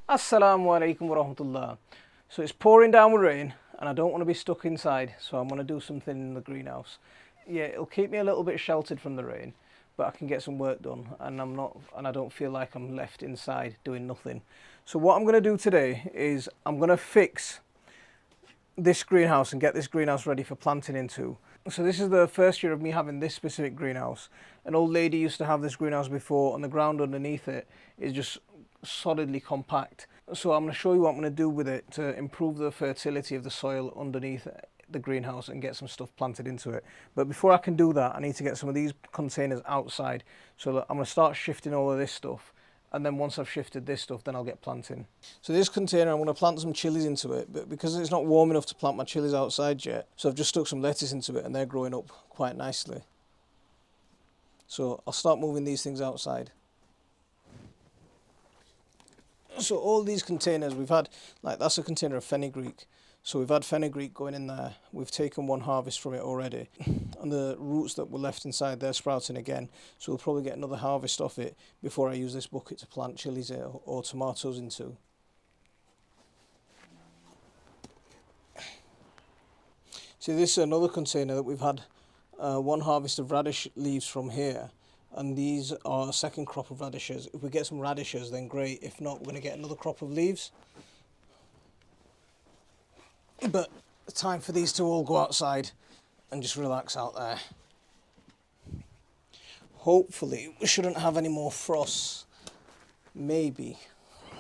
Assalamu alaikum wa rahmatullah. So it's pouring down with rain and I don't want to be stuck inside, so I'm going to do something in the greenhouse. Yeah, it'll keep me a little bit sheltered from the rain, but I can get some work done and I don't feel like I'm left inside doing nothing. So what I'm going to do today is I'm going to fix this greenhouse and get this greenhouse ready for planting into. So this is the first year of me having this specific greenhouse. An old lady used to have this greenhouse before and the ground underneath it is just solidly compact. So I'm going to show you what I'm going to do with it to improve the fertility of the soil underneath the greenhouse and get some stuff planted into it. But before I can do that, I need to get some of these containers outside. So that I'm going to start shifting all of this stuff, and then once I've shifted this stuff, then I'll get planting. So this container, I'm going to plant some chilies into it, but because it's not warm enough to plant my chilies outside yet, so I've just stuck some lettuce into it and they're growing up quite nicely. So I'll start moving these things outside. So all these containers we've had, like that's a container of fenugreek. So we've had fenugreek going in there. We've taken one harvest from it already. And the roots that were left inside, they're sprouting again. So we'll probably get another harvest off it before I use this bucket to plant chilies or tomatoes into. See, this is another container that we've had one harvest of radish leaves from here. And these are a second crop of radishes. If we get some radishes, then great. If not, we're going to get another crop of leaves. But time for these to all go outside and just relax out there. Hopefully, we shouldn't have any more frosts. Maybe.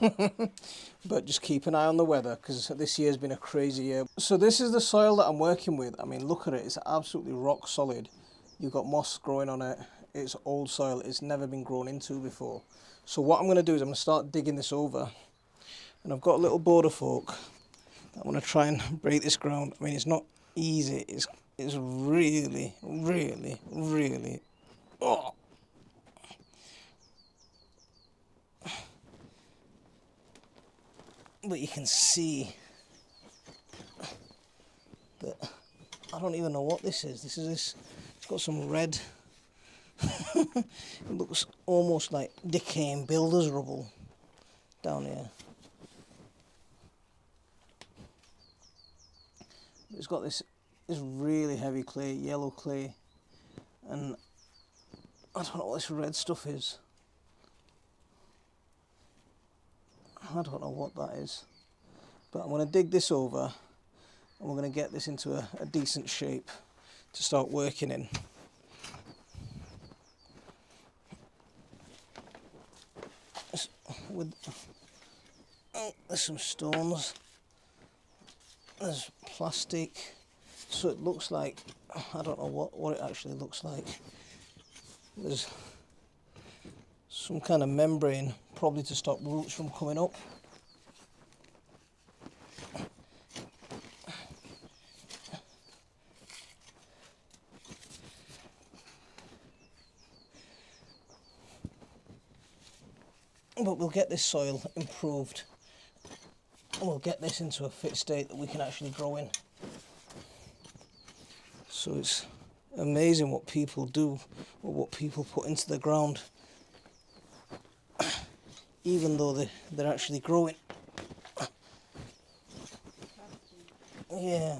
But just keep an eye on the weather, because this year's been a crazy year. So this is the soil that I'm working with. I mean, look at it. It's absolutely rock solid. You've got moss growing on it. It's old soil. It's never been grown into before. So what I'm going to do is I'm going to start digging this over. And I've got a little border fork. I'm going to try and break this ground. I mean, it's not easy. It's really, really, really... Oh. But you can see that I don't even know what this is. It's got some red... It looks almost like decaying builder's rubble down here. It's got this really heavy clay, yellow clay, and I don't know what this red stuff is. I don't know what that is, but I'm going to dig this over and we're going to get this into a decent shape to start working in. There's some stones, there's plastic, so it looks like, I don't know what it actually looks like. There's some kind of membrane, probably to stop roots from coming up. But we'll get this soil improved and we'll get this into a fit state that we can actually grow in. So it's amazing what people do, or what people put into the ground, even though they're actually growing. Yeah.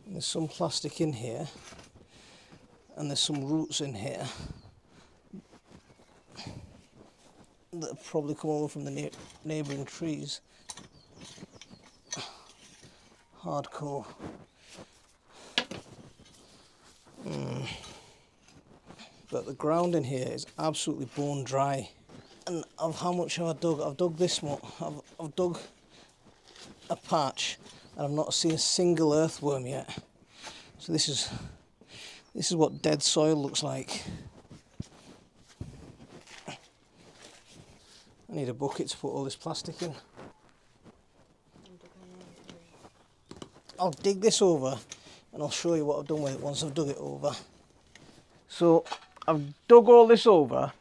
There's some plastic in here, and there's some roots in here that have probably come over from the neighbouring trees. Hardcore. But the ground in here is absolutely bone dry. And of how much have I dug? I've dug this much. I've dug a patch, and I've not seen a single earthworm yet. So this is what dead soil looks like. I need a bucket to put all this plastic in. I'll dig this over and I'll show you what I've done with it once I've dug it over. So I've dug all this over,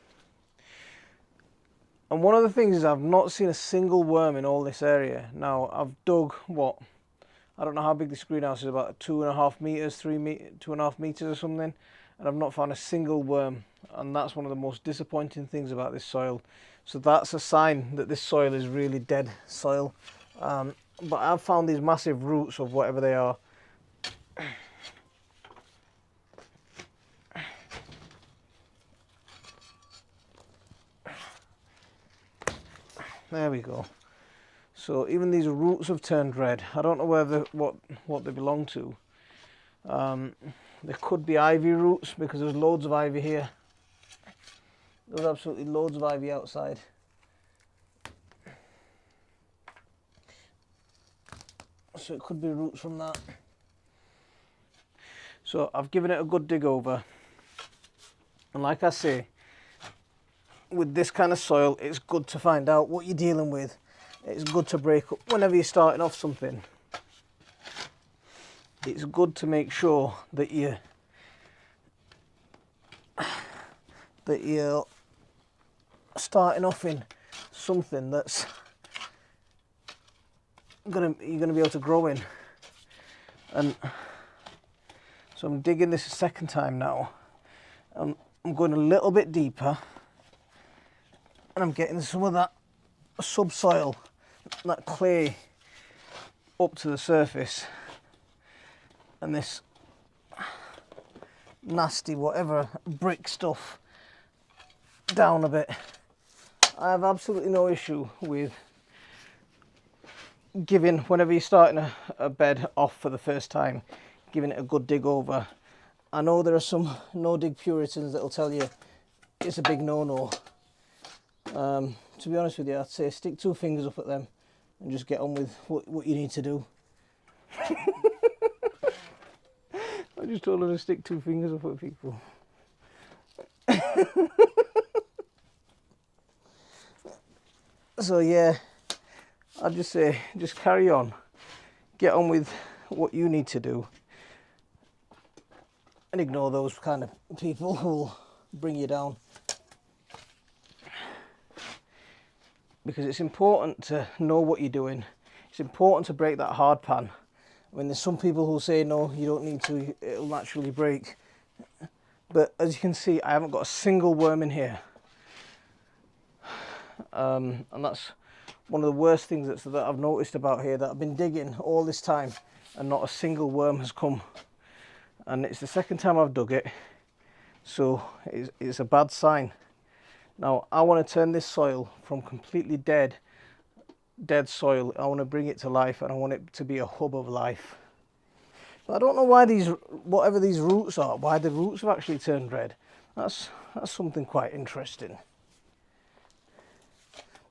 and one of the things is I've not seen a single worm in all this area. Now I've dug I don't know how big this greenhouse is, about 2.5 meters, 2.5 meters or something, and I've not found a single worm, and that's one of the most disappointing things about this soil. So that's a sign that this soil is really dead soil. But I've found these massive roots of whatever they are. There we go. So even these roots have turned red. I don't know whether what they belong to. There could be ivy roots, because there's loads of ivy here. There's absolutely loads of ivy outside. So it could be roots from that. So I've given it a good dig over. And like I say, with this kind of soil, it's good to find out what you're dealing with. It's good to break up whenever you're starting off something. It's good to make sure that you're starting off in something that's you're gonna be able to grow in. And so I'm digging this a second time now. I'm going a little bit deeper, and I'm getting some of that subsoil, that clay, up to the surface, and this nasty whatever brick stuff down a bit. I have absolutely no issue with giving, whenever you're starting a bed off for the first time, giving it a good dig over. I know there are some no dig puritans that'll tell you it's a big no-no. To be honest with you, I'd say stick 2 fingers up at them and just get on with what you need to do. I just told her to stick 2 fingers up at people. So yeah, I'd just say, just carry on. Get on with what you need to do. And ignore those kind of people who will bring you down. Because it's important to know what you're doing. It's important to break that hard pan. I mean, there's some people who say, no, you don't need to, it'll naturally break. But as you can see, I haven't got a single worm in here. And that's one of the worst things that I've noticed about here, that I've been digging all this time and not a single worm has come. And it's the second time I've dug it, so it's a bad sign. Now I want to turn this soil from completely dead soil, I want to bring it to life, and I want it to be a hub of life. But I don't know why whatever these roots are, why the roots have actually turned red. That's something quite interesting.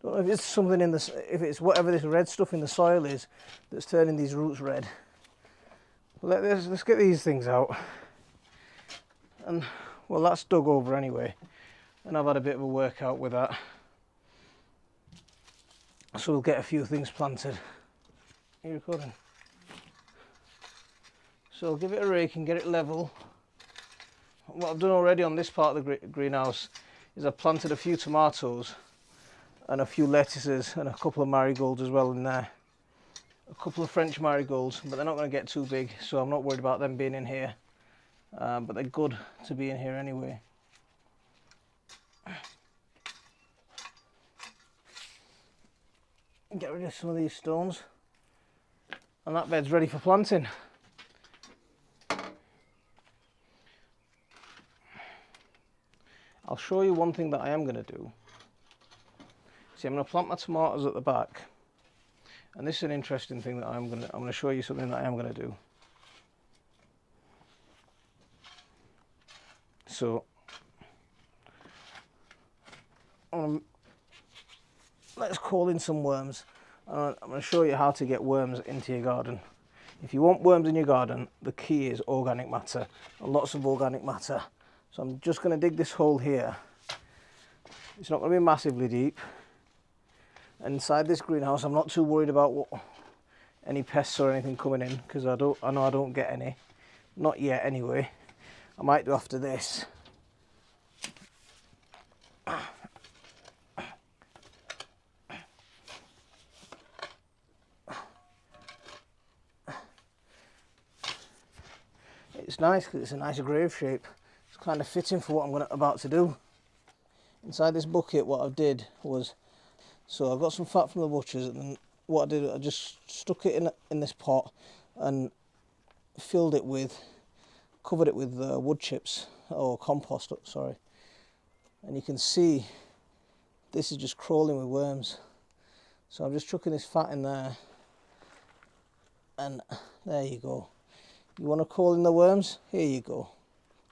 Don't know if it's something in this, if it's whatever this red stuff in the soil is that's turning these roots red. But let's get these things out. And well, that's dug over anyway, and I've had a bit of a workout with that. So we'll get a few things planted. Are you recording? So I'll give it a rake and get it level. What I've done already on this part of the greenhouse is I've planted a few tomatoes and a few lettuces and a couple of marigolds as well in there. A couple of French marigolds, but they're not going to get too big, so I'm not worried about them being in here. But they're good to be in here anyway. Get rid of some of these stones, and that bed's ready for planting. I'll show you one thing that I am going to do. See, I'm going to plant my tomatoes at the back, and this is an interesting thing that I'm going to show you something that I am going to do. So let's call in some worms. I'm going to show you how to get worms into your garden. If you want worms in your garden, the key is organic matter, and lots of organic matter. So I'm just going to dig this hole here. It's not going to be massively deep. And inside this greenhouse, I'm not too worried about any pests or anything coming in, because I know I don't get any. Not yet anyway. I might do after this. It's nice because it's a nice grave shape. It's kind of fitting for what I'm about to do. Inside this bucket, what I did was, so I got some fat from the butchers, and then what I did, I just stuck it in this pot and filled it with, covered it with wood chips, or compost, sorry. And you can see this is just crawling with worms. So I'm just chucking this fat in there, and there you go. You want to call in the worms? Here you go.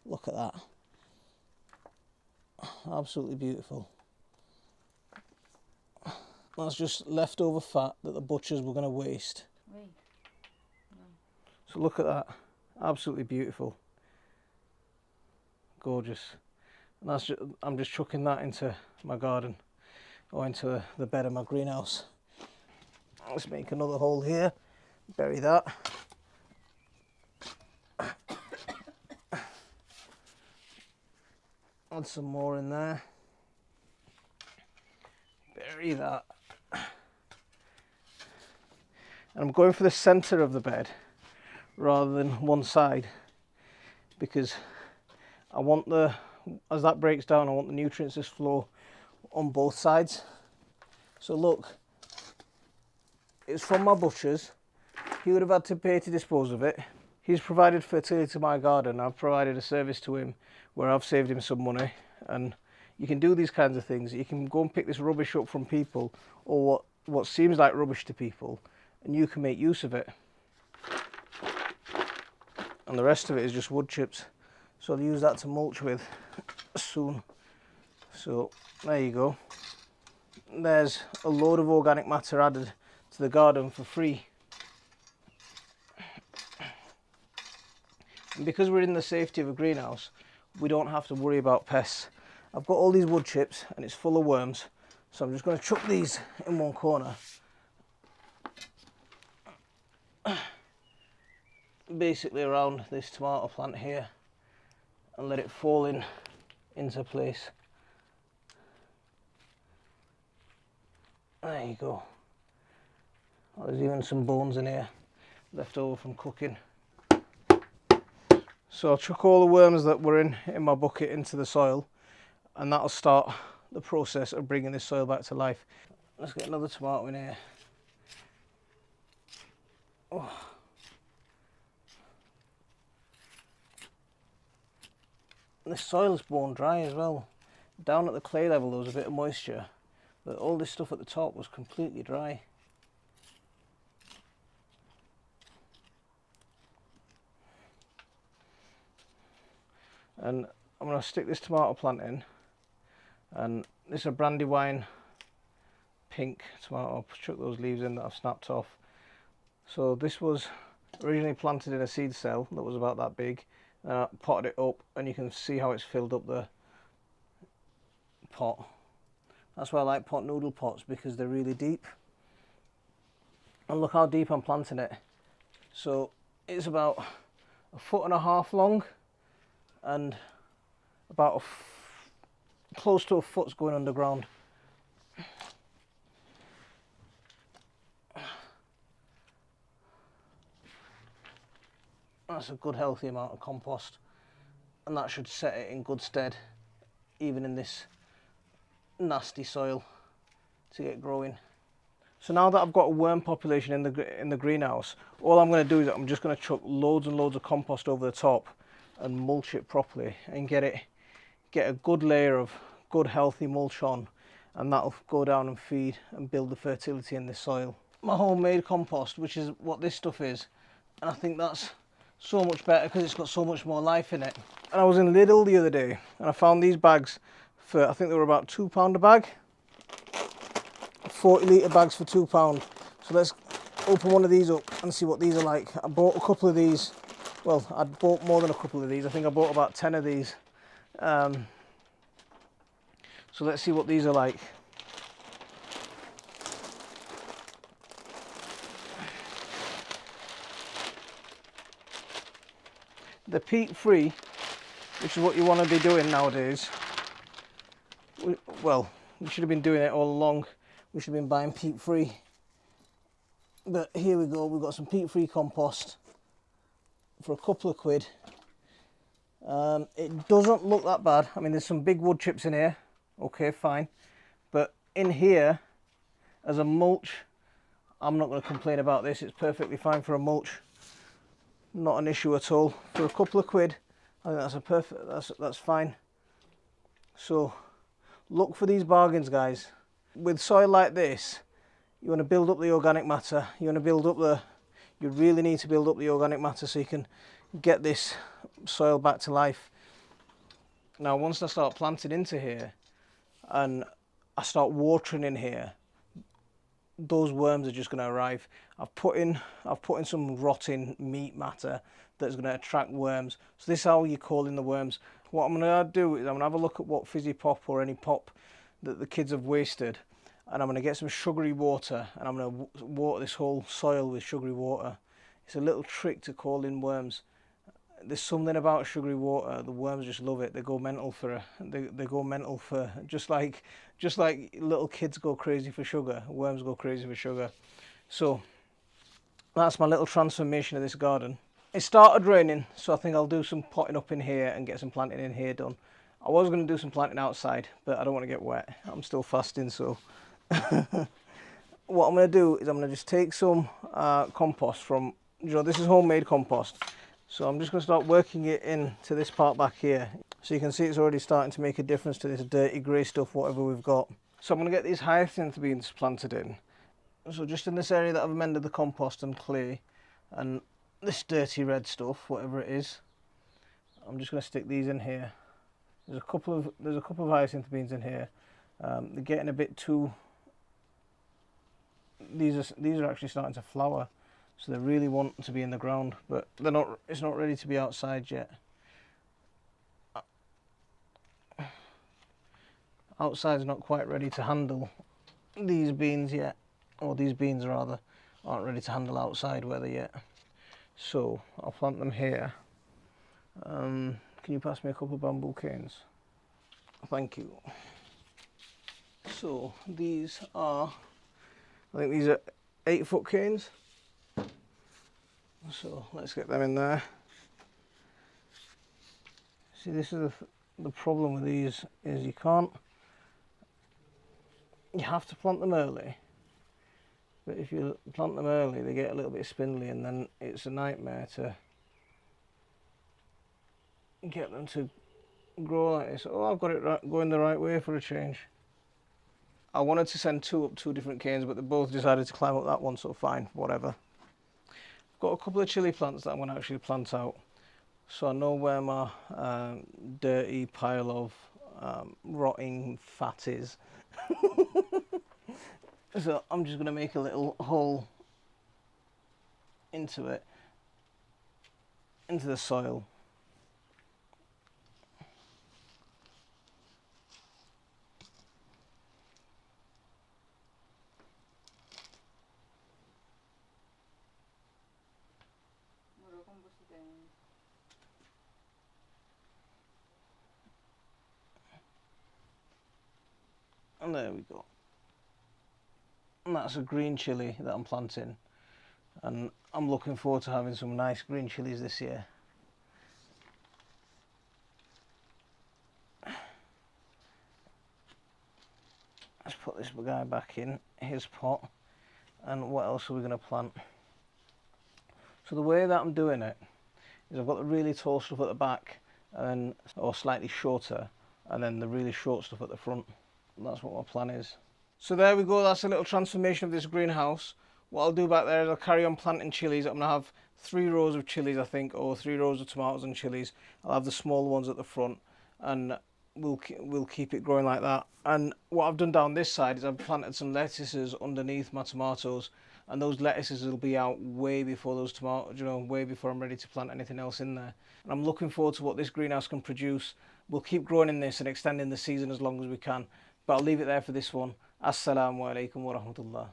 Look at that. Absolutely beautiful. That's just leftover fat that the butchers were going to waste. So look at that. Absolutely beautiful. Gorgeous. And that's just, I'm just chucking that into my garden, or into the bed of my greenhouse. Let's make another hole here. Bury that. Add some more in there. Bury that. And I'm going for the centre of the bed rather than one side, because I want as that breaks down, I want the nutrients to flow on both sides. So look, it's from my butcher's. He would have had to pay to dispose of it. He's provided fertility to my garden. I've provided a service to him where I've saved him some money. And you can do these kinds of things. You can go and pick this rubbish up from people, or what seems like rubbish to people, and you can make use of it. And the rest of it is just wood chips. So I'll use that to mulch with soon. So there you go. There's a load of organic matter added to the garden for free. And because we're in the safety of a greenhouse, we don't have to worry about pests. I've got all these wood chips and it's full of worms, so I'm just going to chuck these in one corner. Basically around this tomato plant here, and let it fall into place. There you go. Oh, there's even some bones in here left over from cooking. So I'll chuck all the worms that were in my bucket into the soil, and that'll start the process of bringing this soil back to life. Let's get another tomato in here. Oh. This soil's bone dry as well. Down at the clay level there was a bit of moisture, but all this stuff at the top was completely dry. And I'm going to stick this tomato plant in, and this is a brandywine pink tomato. I'll chuck those leaves in that I've snapped off. So this was originally planted in a seed cell that was about that big, and I potted it up, and you can see how it's filled up the pot. That's why I like pot noodle pots, because they're really deep. And look how deep I'm planting it. So it's about 1.5 feet long, and about close to a foot's going underground. That's a good healthy amount of compost, and that should set it in good stead, even in this nasty soil, to get growing. So now that I've got a worm population in the greenhouse, all I'm going to do is I'm just going to chuck loads and loads of compost over the top and mulch it properly, and get a good layer of good healthy mulch on, and that'll go down and feed and build the fertility in this soil. My homemade compost, which is what this stuff is, and I think that's so much better because it's got so much more life in it. And I was in Lidl the other day and I found these bags for, I think they were about £2 a bag. 40 litre bags for £2. So let's open one of these up and see what these are like. I bought a couple of these. Well, I bought more than a couple of these. I think I bought about 10 of these. So let's see what these are like. They're peat free, which is what you want to be doing nowadays. Well, we should have been doing it all along. We should have been buying peat free. But here we go, we've got some peat free compost for a couple of quid. It doesn't look that bad. I mean, there's some big wood chips in here. Okay, fine. But in here, as a mulch, I'm not going to complain about this. It's perfectly fine for a mulch. Not an issue at all. For a couple of quid, I think that's fine. So look for these bargains, guys. With soil like this, you want to build up the organic matter. You really need to build up the organic matter so you can get this soil back to life. Now, once I start planting into here and I start watering in here, those worms are just going to arrive. I've put in some rotting meat matter that's going to attract worms. So this is how you call in the worms. What I'm going to do is I'm going to have a look at what fizzy pop or any pop that the kids have wasted, and I'm going to get some sugary water and I'm going to water this whole soil with sugary water. It's a little trick to call in worms. There's something about sugary water. The worms just love it. They go mental for just like little kids go crazy for sugar. Worms go crazy for sugar. So that's my little transformation of this garden. It started raining, so I think I'll do some potting up in here and get some planting in here done. I was going to do some planting outside, but I don't want to get wet. I'm still fasting, so what I'm going to do is I'm going to just take some compost from, this is homemade compost. So I'm just going to start working it into this part back here. So you can see it's already starting to make a difference to this dirty grey stuff, whatever we've got. So I'm going to get these hyacinth beans planted in. So just in this area that I've amended the compost and clay and this dirty red stuff, whatever it is, I'm just going to stick these in here. There's a couple of hyacinth beans in here. They're getting a bit too. These are actually starting to flower. So they really want to be in the ground, but they're not. It's not ready to be outside yet. Outside's not quite ready to handle these beans yet, or these beans rather, aren't ready to handle outside weather yet. So I'll plant them here. Can you pass me a couple of bamboo canes? Thank you. So these are, I think these are 8-foot canes. So let's get them in there. See, this is the problem with these is you have to plant them early. But if you plant them early, they get a little bit spindly, and then it's a nightmare to get them to grow like this. Oh, I've got it going the right way for a change. I wanted to send two up 2 different canes, but they both decided to climb up that one, so fine, whatever. Got a couple of chilli plants that I'm going to actually plant out, so I know where my dirty pile of rotting fat is. So I'm just going to make a little hole into it, into the soil. And there we go. And that's a green chilli that I'm planting. And I'm looking forward to having some nice green chilies this year. Let's put this guy back in his pot. And what else are we going to plant? So the way that I'm doing it is I've got the really tall stuff at the back, and then, or slightly shorter, and then the really short stuff at the front. And that's what my plan is. So there we go, that's a little transformation of this greenhouse. What I'll do back there is I'll carry on planting chilies. I'm going to have 3 rows of chilies, I think, or 3 rows of tomatoes and chilies. I'll have the small ones at the front, and we'll keep it growing like that. And what I've done down this side is I've planted some lettuces underneath my tomatoes, and those lettuces will be out way before those tomatoes, way before I'm ready to plant anything else in there. And I'm looking forward to what this greenhouse can produce. We'll keep growing in this and extending the season as long as we can. But I'll leave it there for this one. Assalamu alaikum wa rahmatullah.